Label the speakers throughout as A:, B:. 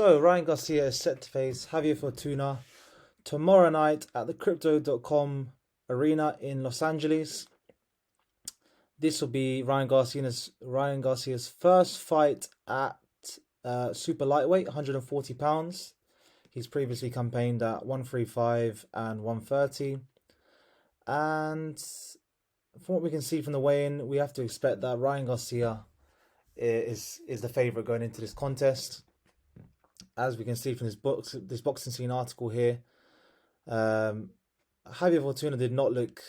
A: So, Ryan Garcia is set to face Javier Fortuna tomorrow night at the Crypto.com arena in Los Angeles. This will be Ryan Garcia's first fight at super lightweight, 140 pounds. He's previously campaigned at 135 and 130. And from what we can see from the weigh-in, we have to expect that Ryan Garcia is the favourite going into this contest. As we can see from this boxing scene article here, Javier Fortuna did not look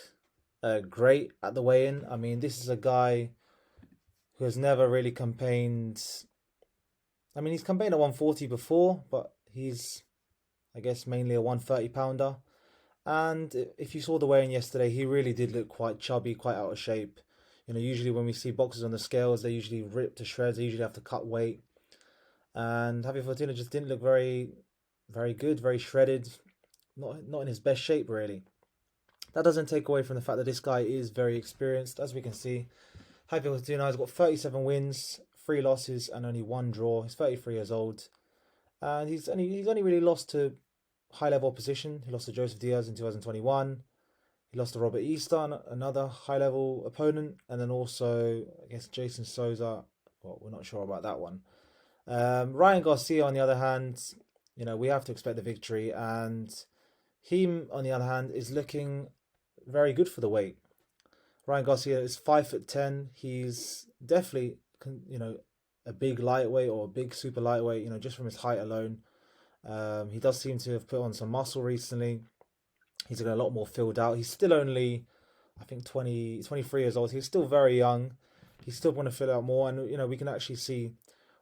A: great at the weigh-in. I mean, this is a guy who has never really campaigned. I mean, he's campaigned at 140 before, but he's, I guess, mainly a 130 pounder. And if you saw the weigh-in yesterday, he really did look quite chubby, quite out of shape. You know, usually when we see boxers on the scales, they usually rip to shreds. They usually have to cut weight. And Javier Fortuna just didn't look very, very good, very shredded. Not in his best shape, really. That doesn't take away from the fact that this guy is very experienced. As we can see, Javier Fortuna has got 37 wins, 3 losses, and only 1 draw. He's 33 years old, and he's only really lost to high-level opposition. He lost to Joseph Diaz in 2021. He lost to Robert Easter, another high-level opponent, and then also, I guess, Jason Souza. Well, we're not sure about that one. Ryan Garcia, on the other hand, you know, we have to expect the victory, and him, on the other hand, is looking very good for the weight. Ryan Garcia is 5'10". He's definitely, you know, a big lightweight or a big super lightweight, you know, just from his height alone. He does seem to have put on some muscle recently. He's getting a lot more filled out. He's still only, I think, 23 years old. He's still very young. He's still going to fill out more. And, you know, we can actually see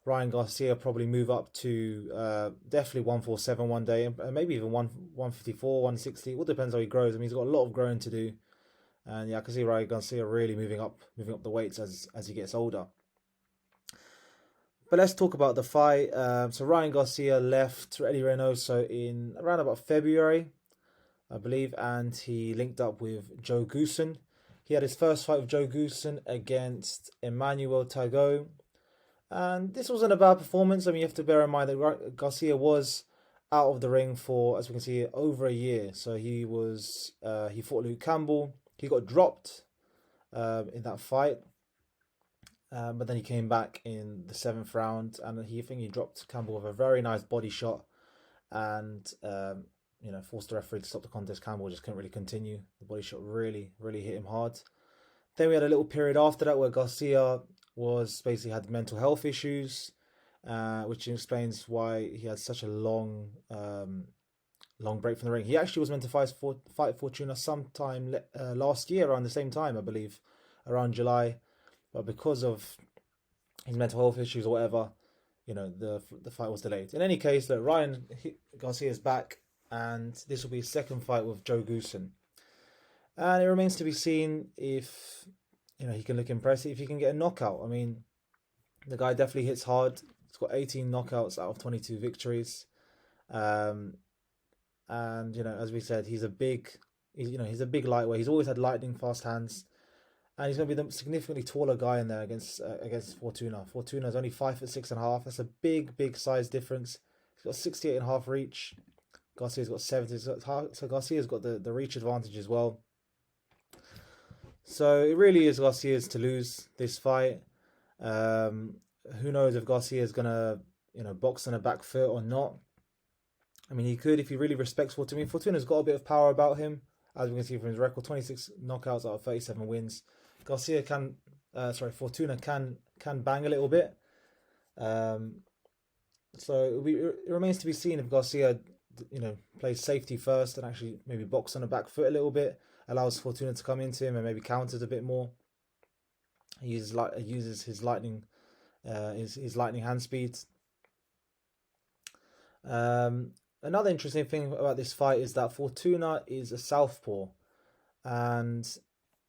A: Ryan Garcia probably move up to definitely 147 one day, and maybe even 154, 160. It all depends how he grows. I mean, he's got a lot of growing to do. And yeah, I can see Ryan Garcia really moving up the weights as he gets older. But let's talk about the fight. So Ryan Garcia left Eddie Reynoso in around about February, I believe, and he linked up with Joe Goosen. He had his first fight with Joe Goosen against Emmanuel Tagoe. And this wasn't a bad performance. I mean, you have to bear in mind that Garcia was out of the ring for, as we can see, over a year. So he fought Luke Campbell. He got dropped in that fight. But then he came back in the 7th round, and I think he dropped Campbell with a very nice body shot, and you know, forced the referee to stop the contest. Campbell just couldn't really continue. The body shot really, really hit him hard. Then we had a little period after that where Garcia had mental health issues, which explains why he had such a long break from the ring. He actually was meant to fight Fortuna sometime last year around the same time, I believe, around July. But because of his mental health issues or whatever, you know, the fight was delayed. In any case, Ryan Garcia is back, and this will be his second fight with Joe Goosen. And it remains to be seen if, you know, he can look impressive, if he can get a knockout. I mean, the guy definitely hits hard. He's got 18 knockouts out of 22 victories. And, you know, as we said, he's a big lightweight. He's always had lightning fast hands. And he's going to be the significantly taller guy in there against Fortuna. Fortuna's only 5'6.5". That's a big size difference. He's got 68.5 reach. Garcia's got 70. So Garcia's got the reach advantage as well. So it really is Garcia's to lose this fight. Who knows if Garcia is going to, you know, box on a back foot or not. I mean, he could if he really respects Fortuna. I mean, Fortuna's got a bit of power about him, as we can see from his record. 26 knockouts out of 37 wins. Fortuna can bang a little bit. So it remains to be seen if Garcia, you know, plays safety first and actually maybe box on the back foot a little bit, allows Fortuna to come into him and maybe counters a bit more. He uses his lightning hand speed. Another interesting thing about this fight is that Fortuna is a southpaw, and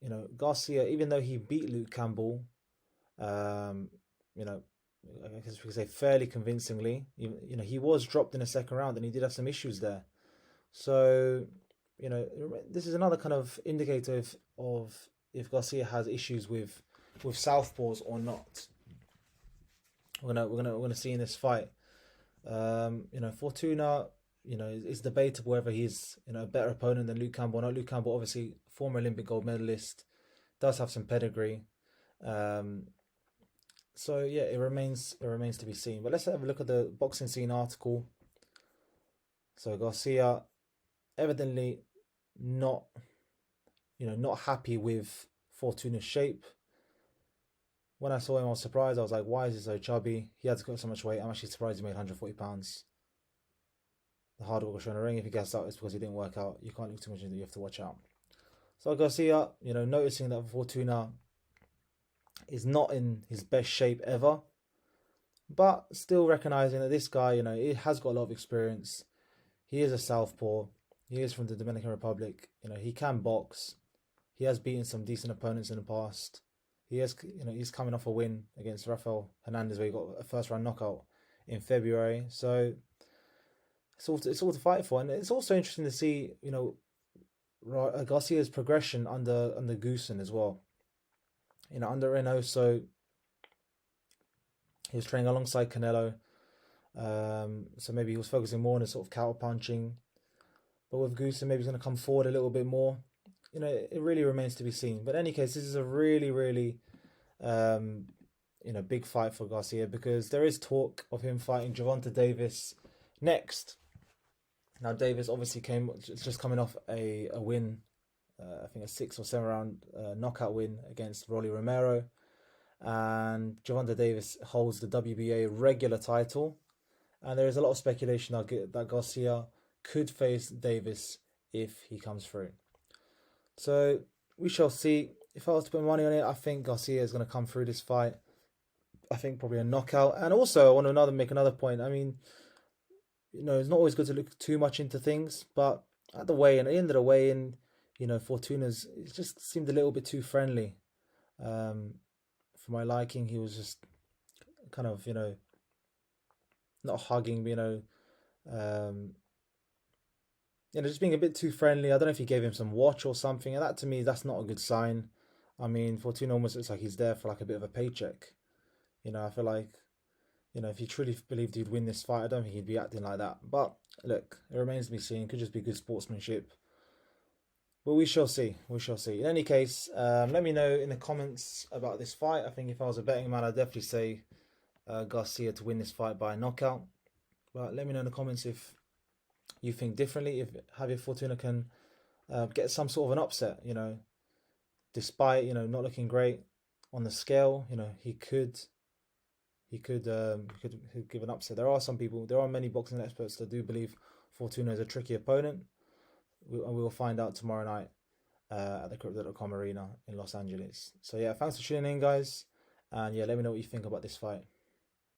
A: you know, Garcia, even though he beat Luke Campbell, you know, I guess we could say fairly convincingly, you know, he was dropped in the second round and he did have some issues there. So, you know, this is another kind of indicator of if Garcia has issues with southpaws or not. We're gonna see in this fight. Fortuna, it's debatable whether he's a better opponent than Luke Campbell. Not Luke Campbell, obviously former Olympic gold medalist, does have some pedigree. Um, so yeah, it remains to be seen. But let's have a look at the boxing scene article. So Garcia evidently not not happy with Fortuna's shape. When I saw him, I was surprised. I was like, why is he so chubby? He had to cut so much weight. I'm actually surprised he made 140 pounds. The hard work was showing a ring. If he gets out, it's because he didn't work out. You can't look too much into it. You have to watch out. So Garcia, noticing that Fortuna is not in his best shape ever, but still recognizing that this guy, he has got a lot of experience. He is a southpaw. He is from the Dominican Republic. He can box. He has beaten some decent opponents in the past. He's coming off a win against Rafael Hernandez where he got a first round knockout in February. So it's all to fight for, and it's also interesting to see Garcia's progression under Goosen as well. Under Reynoso, he was training alongside Canelo, so maybe he was focusing more on his sort of counter punching. But with Goosen, maybe he's going to come forward a little bit more. It really remains to be seen. But in any case, this is a really, really, big fight for Garcia because there is talk of him fighting Gervonta Davis next. Now Davis obviously just coming off a win, I think a 6 or 7 round knockout win against Rolly Romero, and Gervonta Davis holds the WBA regular title, and there is a lot of speculation that Garcia could face Davis if he comes through. So we shall see. If I was to put money on it, I think Garcia is going to come through this fight. I think probably a knockout. And also, I want to make another point. I mean, it's not always good to look too much into things, but at the end of the weigh-in, Fortuna's it just seemed a little bit too friendly. For my liking, he was just kind of, not hugging, just being a bit too friendly. I don't know if he gave him some watch or something, and that to me, that's not a good sign. I mean, Fortuna almost looks like he's there for like a bit of a paycheck. I feel like, if he truly believed he'd win this fight, I don't think he'd be acting like that. But look, it remains to be seen. Could just be good sportsmanship. But we shall see. We shall see. In any case, let me know in the comments about this fight. I think if I was a betting man, I'd definitely say Garcia to win this fight by a knockout. But let me know in the comments if you think differently, if Javier Fortuna can get some sort of an upset, despite, not looking great on the scale, he could give an upset. There are many boxing experts that do believe Fortuna is a tricky opponent. We will find out tomorrow night at the Crypto.com Arena in Los Angeles. So yeah, thanks for tuning in, guys. And yeah, let me know what you think about this fight.